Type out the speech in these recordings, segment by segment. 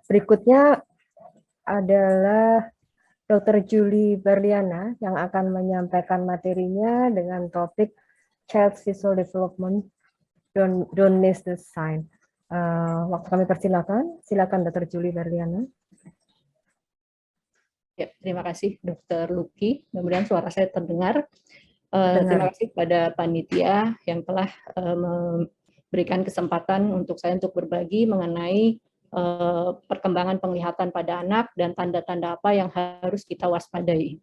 Berikutnya adalah Dr. Julie Berliana yang akan menyampaikan materinya dengan topik Child Visual Development Don't Miss the Sign. Waktu kami persilakan, silakan Dr. Julie Berliana. Ya, terima kasih Dr. Lucky. Mudah-mudahan suara saya terdengar. Terima kasih kepada panitia yang telah memberikan kesempatan untuk saya untuk berbagi mengenai perkembangan penglihatan pada anak dan tanda-tanda apa yang harus kita waspadai.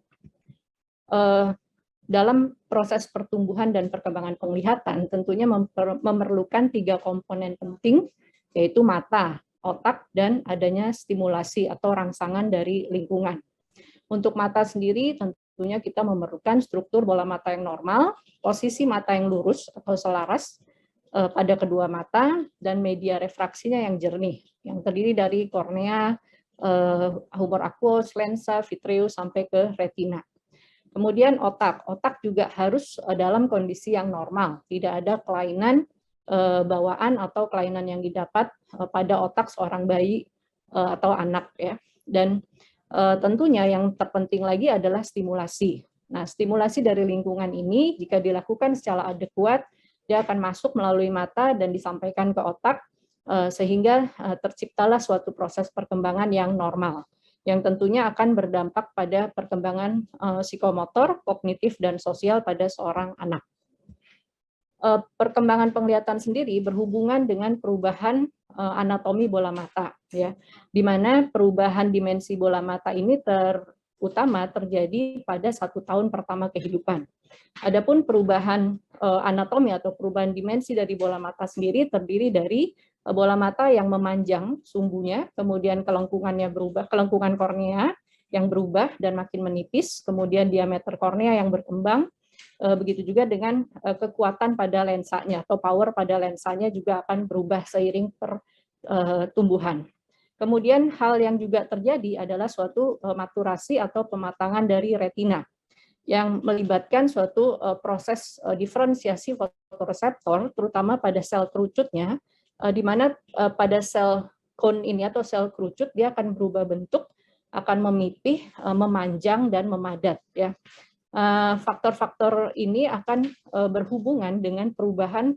Dalam proses pertumbuhan dan perkembangan penglihatan tentunya memerlukan 3 komponen penting, yaitu mata, otak, dan adanya stimulasi atau rangsangan dari lingkungan. Untuk mata sendiri tentunya kita memerlukan struktur bola mata yang normal, posisi mata yang lurus atau selaras pada kedua mata, dan media refraksinya yang jernih, yang terdiri dari kornea, humor aqueous, lensa, vitreous, sampai ke retina. Kemudian otak juga harus dalam kondisi yang normal, tidak ada kelainan bawaan atau kelainan yang didapat pada otak seorang bayi atau anak ya. Dan tentunya yang terpenting lagi adalah stimulasi. Nah, stimulasi dari lingkungan ini jika dilakukan secara adekuat, dia akan masuk melalui mata dan disampaikan ke otak sehingga terciptalah suatu proses perkembangan yang normal, yang tentunya akan berdampak pada perkembangan psikomotor, kognitif, dan sosial pada seorang anak. Perkembangan penglihatan sendiri berhubungan dengan perubahan anatomi bola mata, ya, di mana perubahan dimensi bola mata ini terutama terjadi pada 1 tahun pertama kehidupan. Adapun perubahan anatomi atau perubahan dimensi dari bola mata sendiri terdiri dari bola mata yang memanjang sumbunya, kemudian kelengkungannya berubah, kelengkungan kornea yang berubah dan makin menipis, kemudian diameter kornea yang berkembang. Begitu juga dengan kekuatan pada lensanya atau power pada lensanya juga akan berubah seiring pertumbuhan. Kemudian hal yang juga terjadi adalah suatu maturasi atau pematangan dari retina yang melibatkan suatu proses diferensiasi fotoreseptor, terutama pada sel kerucutnya, di mana pada sel cone ini atau sel kerucut dia akan berubah bentuk, akan memipih, memanjang, dan memadat ya. Faktor-faktor ini akan berhubungan dengan perubahan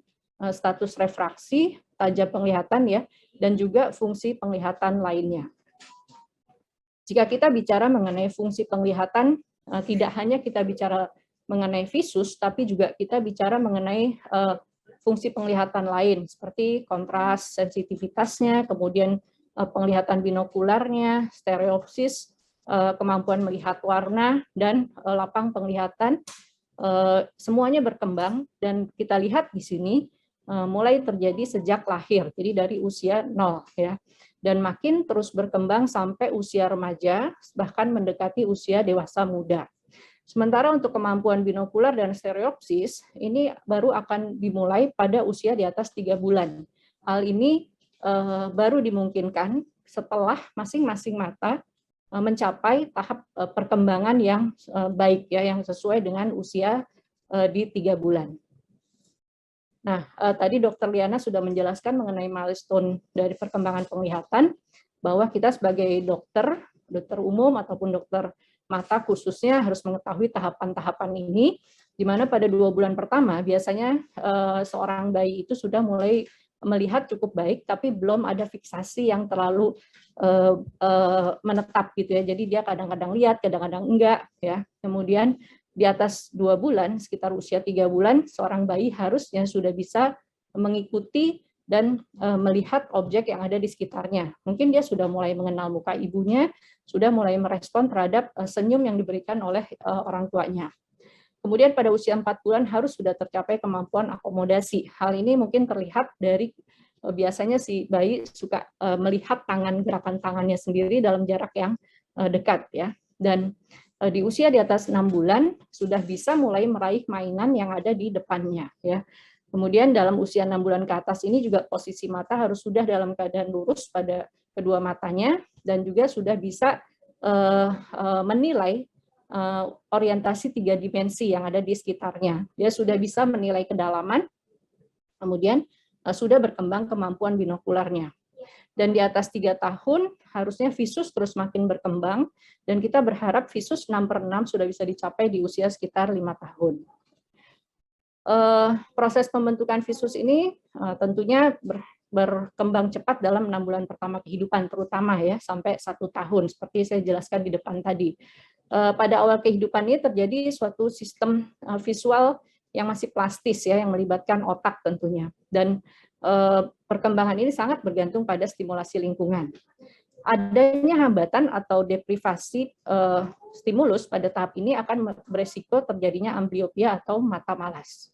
status refraksi, tajam penglihatan ya, dan juga fungsi penglihatan lainnya. Jika kita bicara mengenai fungsi penglihatan, tidak hanya kita bicara mengenai visus, tapi juga kita bicara mengenai fungsi penglihatan lain, seperti kontras, sensitivitasnya, kemudian penglihatan binokularnya, stereopsis, kemampuan melihat warna, dan lapang penglihatan, semuanya berkembang, dan kita lihat di sini mulai terjadi sejak lahir, jadi dari usia 0 ya, dan makin terus berkembang sampai usia remaja, bahkan mendekati usia dewasa muda. Sementara untuk kemampuan binokular dan stereopsis, ini baru akan dimulai pada usia di atas 3 bulan. Hal ini baru dimungkinkan setelah masing-masing mata mencapai tahap perkembangan yang baik ya, yang sesuai dengan usia di 3 bulan. Nah, tadi Dr. Liana sudah menjelaskan mengenai milestone dari perkembangan penglihatan, bahwa kita sebagai dokter umum ataupun dokter mata khususnya harus mengetahui tahapan-tahapan ini, di mana pada 2 bulan pertama biasanya seorang bayi itu sudah mulai melihat cukup baik, tapi belum ada fiksasi yang terlalu menetap gitu ya. Jadi dia kadang-kadang lihat, kadang-kadang enggak ya. Kemudian di atas 2 bulan, sekitar usia 3 bulan, seorang bayi harusnya sudah bisa mengikuti dan melihat objek yang ada di sekitarnya. Mungkin dia sudah mulai mengenal muka ibunya, sudah mulai merespon terhadap senyum yang diberikan oleh orang tuanya. Kemudian pada usia 4 bulan harus sudah tercapai kemampuan akomodasi. Hal ini mungkin terlihat dari biasanya si bayi suka melihat gerakan tangannya sendiri dalam jarak yang dekat ya. Dan di usia di atas 6 bulan sudah bisa mulai meraih mainan yang ada di depannya ya. Kemudian dalam usia 6 bulan ke atas ini juga posisi mata harus sudah dalam keadaan lurus pada kedua matanya, dan juga sudah bisa menilai orientasi 3 dimensi yang ada di sekitarnya. Dia sudah bisa menilai kedalaman, kemudian sudah berkembang kemampuan binokularnya. Dan di atas 3 tahun harusnya visus terus makin berkembang, dan kita berharap visus 6/6 sudah bisa dicapai di usia sekitar 5 tahun. Proses pembentukan visus ini tentunya berkembang cepat dalam 6 bulan pertama kehidupan, terutama ya sampai 1 tahun, seperti saya jelaskan di depan tadi. Pada awal kehidupan ini terjadi suatu sistem visual yang masih plastis ya, yang melibatkan otak tentunya, dan perkembangan ini sangat bergantung pada stimulasi lingkungan. Adanya hambatan atau deprivasi stimulus pada tahap ini akan beresiko terjadinya ambliopia atau mata malas.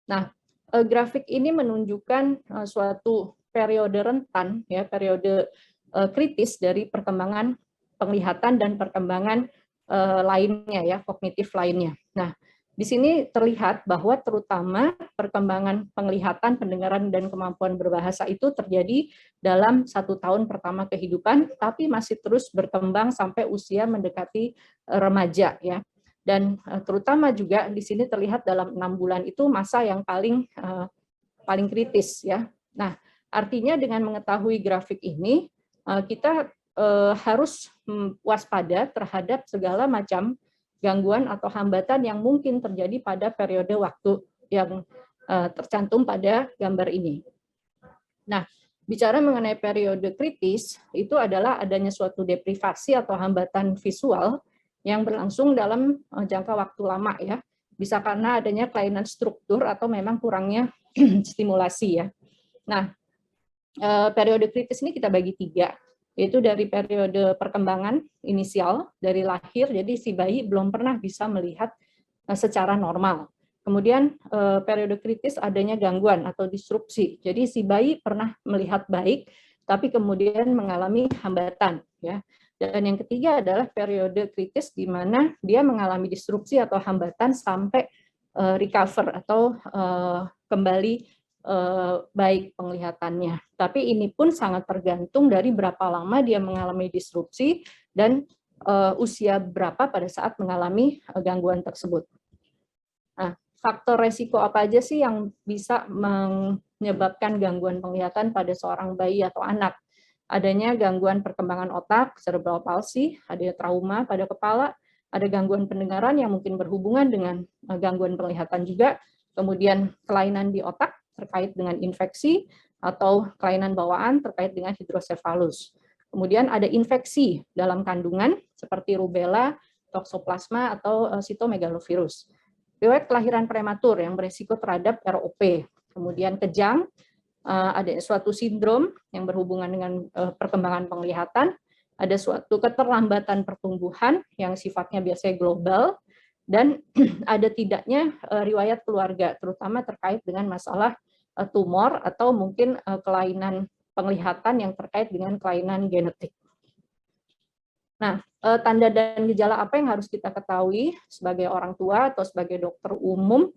Nah, grafik ini menunjukkan suatu periode rentan, ya, periode kritis dari perkembangan penglihatan dan perkembangan lainnya, ya, kognitif lainnya. Nah, di sini terlihat bahwa terutama perkembangan penglihatan, pendengaran, dan kemampuan berbahasa itu terjadi dalam 1 tahun pertama kehidupan, tapi masih terus berkembang sampai usia mendekati remaja, ya. Dan terutama juga di sini terlihat dalam 6 bulan itu masa yang paling kritis, ya. Nah, artinya dengan mengetahui grafik ini kita harus waspada terhadap segala macam gangguan atau hambatan yang mungkin terjadi pada periode waktu yang tercantum pada gambar ini. Nah, bicara mengenai periode kritis, itu adalah adanya suatu deprivasi atau hambatan visual yang berlangsung dalam jangka waktu lama, ya. Bisa karena adanya kelainan struktur atau memang kurangnya stimulasi, ya. Nah, periode kritis ini kita bagi 3, yaitu dari periode perkembangan inisial dari lahir, jadi si bayi belum pernah bisa melihat secara normal. Kemudian periode kritis adanya gangguan atau disrupsi, jadi si bayi pernah melihat baik, tapi kemudian mengalami hambatan, ya. Dan yang ketiga adalah periode kritis di mana dia mengalami disrupsi atau hambatan sampai recover atau kembali baik penglihatannya. Tapi ini pun sangat tergantung dari berapa lama dia mengalami disrupsi dan usia berapa pada saat mengalami gangguan tersebut. Nah, faktor resiko apa aja sih yang bisa menyebabkan gangguan penglihatan pada seorang bayi atau anak? Adanya gangguan perkembangan otak, cerebral palsy, ada trauma pada kepala, ada gangguan pendengaran yang mungkin berhubungan dengan gangguan penglihatan juga, kemudian kelainan di otak terkait dengan infeksi, atau kelainan bawaan terkait dengan hidrosefalus. Kemudian ada infeksi dalam kandungan seperti rubella, toksoplasma, atau sitomegalovirus. Riwayat kelahiran prematur yang berisiko terhadap ROP. Kemudian kejang, ada suatu sindrom yang berhubungan dengan perkembangan penglihatan, ada suatu keterlambatan pertumbuhan yang sifatnya biasanya global, dan ada tidaknya riwayat keluarga, terutama terkait dengan masalah tumor atau mungkin kelainan penglihatan yang terkait dengan kelainan genetik. Nah, tanda dan gejala apa yang harus kita ketahui sebagai orang tua atau sebagai dokter umum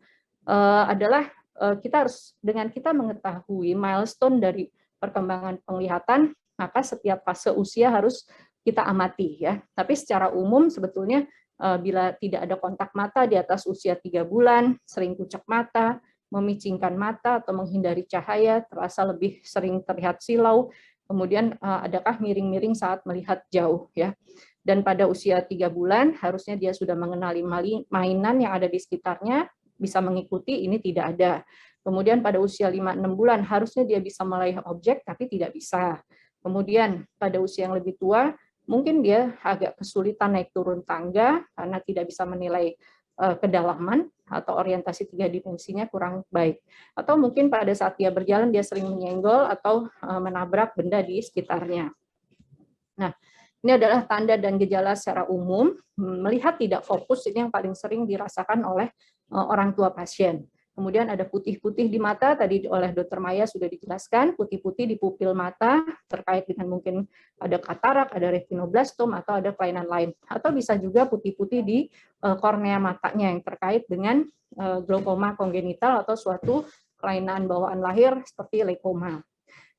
adalah kita harus, dengan kita mengetahui milestone dari perkembangan penglihatan, maka setiap fase usia harus kita amati, ya. Tapi secara umum sebetulnya bila tidak ada kontak mata di atas usia 3 bulan, sering kucek mata, memicingkan mata atau menghindari cahaya, terasa lebih sering terlihat silau, kemudian adakah miring-miring saat melihat jauh, ya. Dan pada usia 3 bulan harusnya dia sudah mengenali mainan yang ada di sekitarnya, bisa mengikuti, ini tidak ada. Kemudian pada usia 5-6 bulan harusnya dia bisa meraih objek, tapi tidak bisa. Kemudian pada usia yang lebih tua, mungkin dia agak kesulitan naik turun tangga karena tidak bisa menilai kedalaman atau orientasi 3 dimensinya kurang baik. Atau mungkin pada saat dia berjalan dia sering menyenggol atau menabrak benda di sekitarnya. Nah, ini adalah tanda dan gejala secara umum. Melihat tidak fokus ini yang paling sering dirasakan oleh orang tua pasien. Kemudian ada putih-putih di mata, tadi oleh Dr. Maya sudah dijelaskan, putih-putih di pupil mata terkait dengan mungkin ada katarak, ada retinoblastom, atau ada kelainan lain. Atau bisa juga putih-putih di kornea matanya yang terkait dengan glaukoma kongenital atau suatu kelainan bawaan lahir seperti leukoma.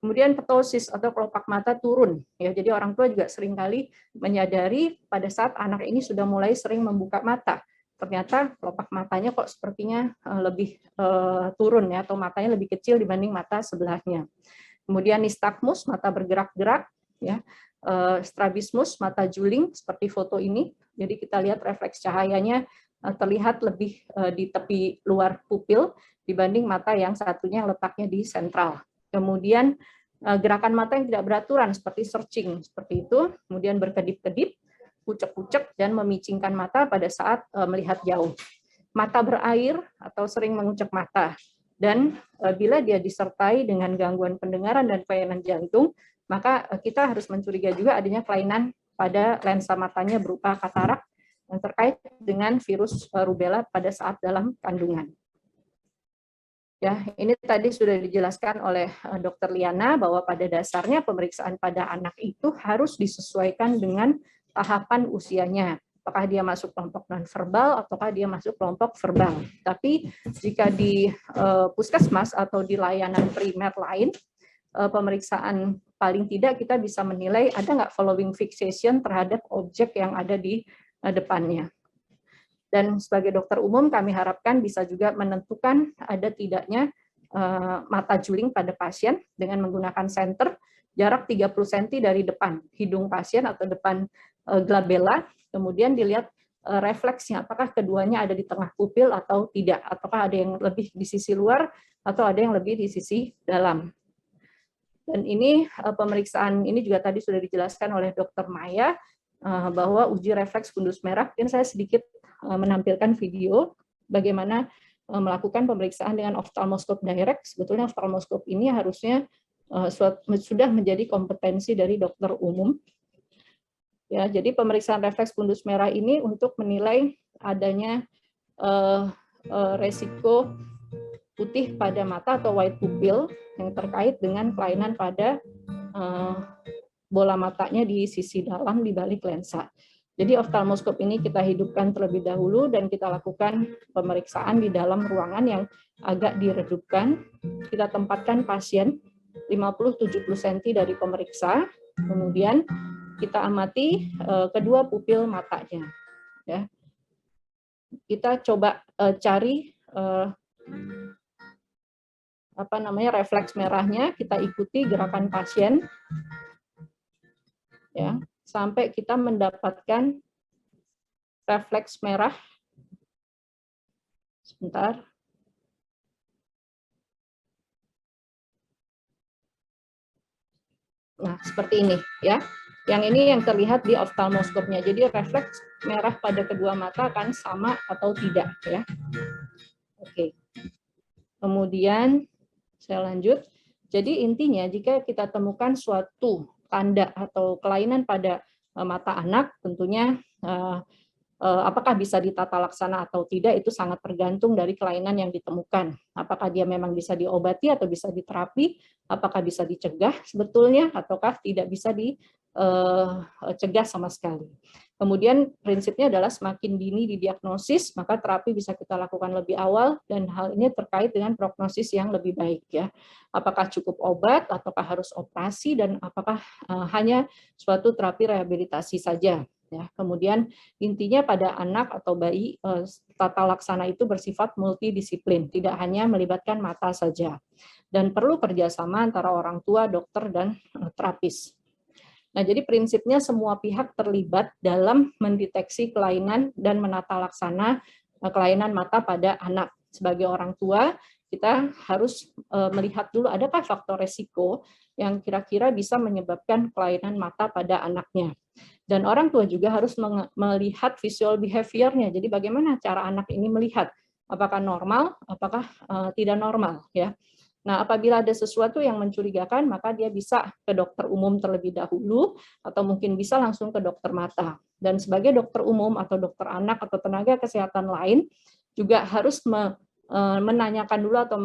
Kemudian ptosis atau kelopak mata turun, ya. Jadi orang tua juga seringkali menyadari pada saat anak ini sudah mulai sering membuka mata, ternyata kelopak matanya kok sepertinya lebih turun, ya, atau matanya lebih kecil dibanding mata sebelahnya. Kemudian nistagmus, mata bergerak-gerak, ya. Strabismus, mata juling seperti foto ini. Jadi kita lihat refleks cahayanya terlihat lebih di tepi luar pupil dibanding mata yang satunya yang letaknya di sentral. Kemudian gerakan mata yang tidak beraturan seperti searching seperti itu, kemudian berkedip-kedip, kucek-kucek dan memicingkan mata pada saat melihat jauh. Mata berair atau sering mengucek mata. Dan bila dia disertai dengan gangguan pendengaran dan kelainan jantung, maka kita harus mencurigai juga adanya kelainan pada lensa matanya berupa katarak yang terkait dengan virus rubella pada saat dalam kandungan. Ya, ini tadi sudah dijelaskan oleh Dr. Liana bahwa pada dasarnya pemeriksaan pada anak itu harus disesuaikan dengan tahapan usianya. Apakah dia masuk kelompok nonverbal ataukah dia masuk kelompok verbal. Tapi jika di puskesmas atau di layanan primer lain, pemeriksaan paling tidak kita bisa menilai ada nggak following fixation terhadap objek yang ada di depannya. Dan sebagai dokter umum kami harapkan bisa juga menentukan ada tidaknya mata juling pada pasien dengan menggunakan senter jarak 30 cm dari depan hidung pasien atau depan glabella, kemudian dilihat refleksnya apakah keduanya ada di tengah pupil atau tidak, ataukah ada yang lebih di sisi luar atau ada yang lebih di sisi dalam. Dan ini pemeriksaan ini juga tadi sudah dijelaskan oleh Dr. Maya bahwa uji refleks fundus merah. Mungkin saya sedikit menampilkan video bagaimana melakukan pemeriksaan dengan ophthalmoscope direct. Sebetulnya ophthalmoscope ini harusnya sudah menjadi kompetensi dari dokter umum. Ya, jadi pemeriksaan refleks fundus merah ini untuk menilai adanya resiko putih pada mata atau white pupil yang terkait dengan kelainan pada bola matanya di sisi dalam di balik lensa. Jadi ophthalmoscope ini kita hidupkan terlebih dahulu dan kita lakukan pemeriksaan di dalam ruangan yang agak diredupkan. Kita tempatkan pasien 50-70 cm dari pemeriksa, kemudian kita amati kedua pupil matanya. Ya. Kita coba cari refleks merahnya, kita ikuti gerakan pasien, ya, sampai kita mendapatkan refleks merah. Sebentar. Nah, seperti ini, ya. Yang ini yang terlihat di ophthalmoscope-nya. Jadi refleks merah pada kedua mata akan sama atau tidak, ya. Oke. Kemudian saya lanjut. Jadi intinya jika kita temukan suatu tanda atau kelainan pada mata anak, tentunya apakah bisa ditata laksana atau tidak itu sangat tergantung dari kelainan yang ditemukan. Apakah dia memang bisa diobati atau bisa diterapi, apakah bisa dicegah sebetulnya ataukah tidak bisa dicegah sama sekali. Kemudian prinsipnya adalah semakin dini didiagnosis, maka terapi bisa kita lakukan lebih awal dan hal ini terkait dengan prognosis yang lebih baik, ya. Apakah cukup obat ataukah harus operasi dan apakah hanya suatu terapi rehabilitasi saja. Ya, kemudian intinya pada anak atau bayi tata laksana itu bersifat multidisiplin, tidak hanya melibatkan mata saja, dan perlu kerjasama antara orang tua, dokter, dan terapis. Nah, jadi prinsipnya semua pihak terlibat dalam mendeteksi kelainan dan menata laksana kelainan mata pada anak. Sebagai orang tua, kita harus melihat dulu adakah faktor resiko yang kira-kira bisa menyebabkan kelainan mata pada anaknya. Dan orang tua juga harus melihat visual behavior-nya. Jadi bagaimana cara anak ini melihat, apakah normal, apakah tidak normal, ya. Nah, apabila ada sesuatu yang mencurigakan, maka dia bisa ke dokter umum terlebih dahulu, atau mungkin bisa langsung ke dokter mata. Dan sebagai dokter umum atau dokter anak atau tenaga kesehatan lain, juga harus menanyakan dulu atau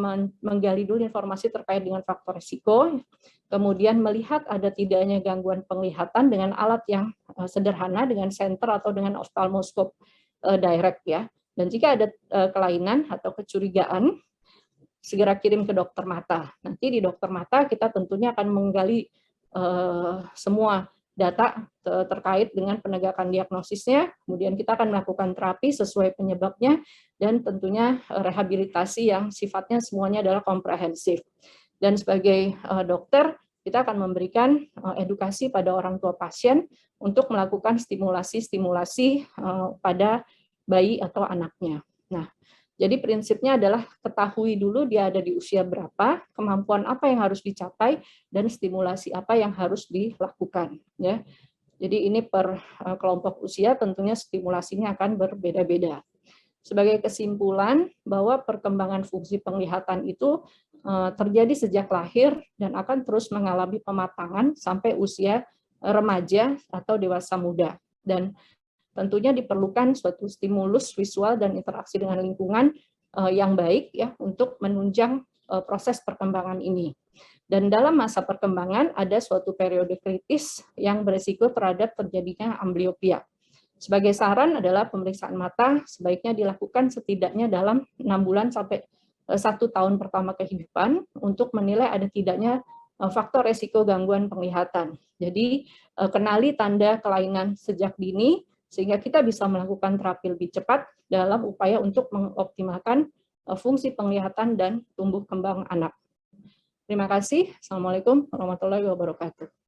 menggali dulu informasi terkait dengan faktor risiko, kemudian melihat ada tidaknya gangguan penglihatan dengan alat yang sederhana, dengan senter atau dengan ophthalmoscope direct, ya. Dan jika ada kelainan atau kecurigaan, segera kirim ke dokter mata. Nanti di dokter mata kita tentunya akan menggali semua data terkait dengan penegakan diagnosisnya, kemudian kita akan melakukan terapi sesuai penyebabnya, dan tentunya rehabilitasi yang sifatnya semuanya adalah komprehensif. Dan sebagai dokter, kita akan memberikan edukasi pada orang tua pasien untuk melakukan stimulasi-stimulasi pada bayi atau anaknya. Nah, jadi prinsipnya adalah ketahui dulu dia ada di usia berapa, kemampuan apa yang harus dicapai, dan stimulasi apa yang harus dilakukan. Ya. Jadi ini per kelompok usia tentunya stimulasinya akan berbeda-beda. Sebagai kesimpulan bahwa perkembangan fungsi penglihatan itu terjadi sejak lahir dan akan terus mengalami pematangan sampai usia remaja atau dewasa muda. Dan tentunya diperlukan suatu stimulus visual dan interaksi dengan lingkungan yang baik ya untuk menunjang proses perkembangan ini. Dan dalam masa perkembangan ada suatu periode kritis yang berisiko terhadap terjadinya amblyopia. Sebagai saran adalah pemeriksaan mata sebaiknya dilakukan setidaknya dalam 6 bulan sampai 1 tahun pertama kehidupan untuk menilai ada tidaknya faktor resiko gangguan penglihatan. Jadi kenali tanda kelainan sejak dini sehingga kita bisa melakukan terapi lebih cepat dalam upaya untuk mengoptimalkan fungsi penglihatan dan tumbuh kembang anak. Terima kasih. Assalamualaikum warahmatullahi wabarakatuh.